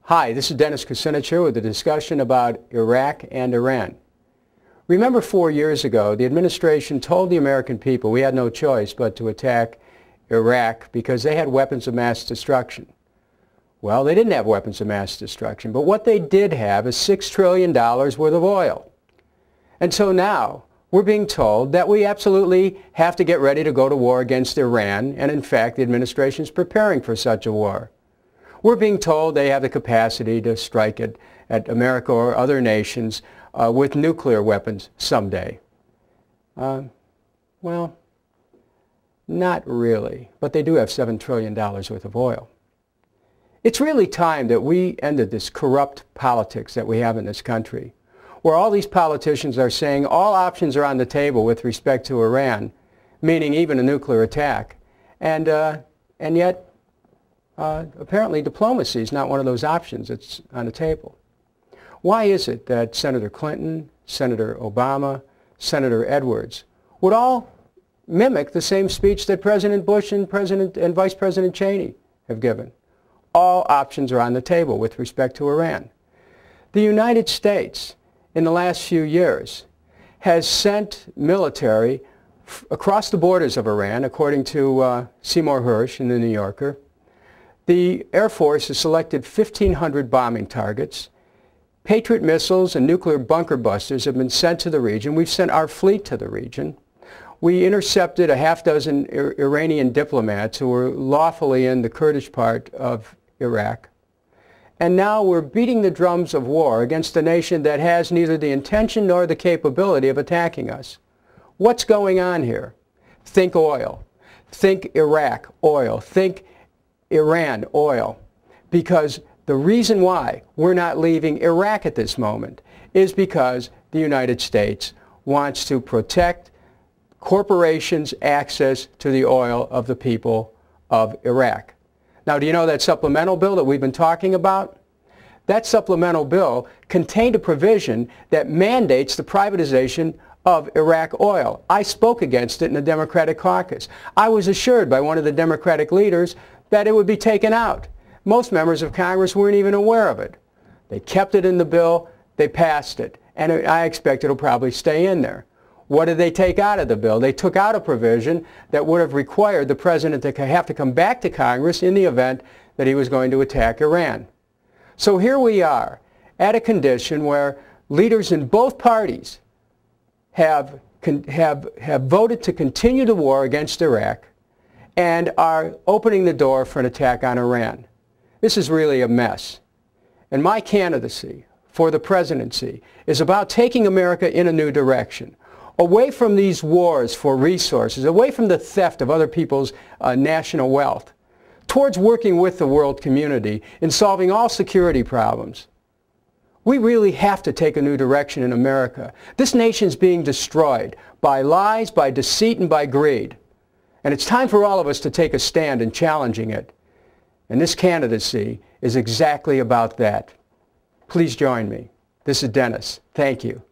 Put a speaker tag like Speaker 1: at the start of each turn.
Speaker 1: Hi, this is Dennis Kucinich here with a discussion about Iraq and Iran. Remember 4 years ago, the administration told the American people we had no choice but to attack Iraq because they had weapons of mass destruction. Well, they didn't have weapons of mass destruction, but what they did have is $6 trillion worth of oil. And so now we're being told that we absolutely have to get ready to go to war against Iran, and in fact the administration is preparing for such a war. We're being told they have the capacity to strike at America or other nations with nuclear weapons someday. Well, not really, but they do have $7 trillion worth of oil. It's really time that we ended this corrupt politics that we have in this country, where all these politicians are saying all options are on the table with respect to Iran, meaning even a nuclear attack, and yet apparently diplomacy is not one of those options that's on the table. Why is it that Senator Clinton, Senator Obama, Senator Edwards would all mimic the same speech that President Bush and Vice President Cheney have given? All options are on the table with respect to Iran. The United States, in the last few years, has sent military across the borders of Iran, according to Seymour Hersh in the New Yorker. The Air Force has selected 1,500 bombing targets. Patriot missiles and nuclear bunker busters have been sent to the region. We've sent our fleet to the region. We intercepted a half-dozen Iranian diplomats who were lawfully in the Kurdish part of Iraq. And now we're beating the drums of war against a nation that has neither the intention nor the capability of attacking us. What's going on here? Think oil. Think Iraq, oil. Think Iran, oil. Because the reason why we're not leaving Iraq at this moment is because the United States wants to protect corporations' access to the oil of the people of Iraq. Now, do you know that supplemental bill that we've been talking about? That supplemental bill contained a provision that mandates the privatization of Iraq oil. I spoke against it in the Democratic caucus. I was assured by one of the Democratic leaders that it would be taken out. Most members of Congress weren't even aware of it. They kept it in the bill, they passed it, and I expect it'll probably stay in there. What did they take out of the bill? They took out a provision that would have required the president to have to come back to Congress in the event that he was going to attack Iran. So here we are at a condition where leaders in both parties have voted to continue the war against Iraq and are opening the door for an attack on Iran. This is really a mess. And my candidacy for the presidency is about taking America in a new direction, away from these wars for resources, away from the theft of other people's national wealth, towards working with the world community in solving all security problems. We really have to take a new direction in America. This nation's being destroyed by lies, by deceit, and by greed. And it's time for all of us to take a stand in challenging it. And this candidacy is exactly about that. Please join me. This is Dennis. Thank you.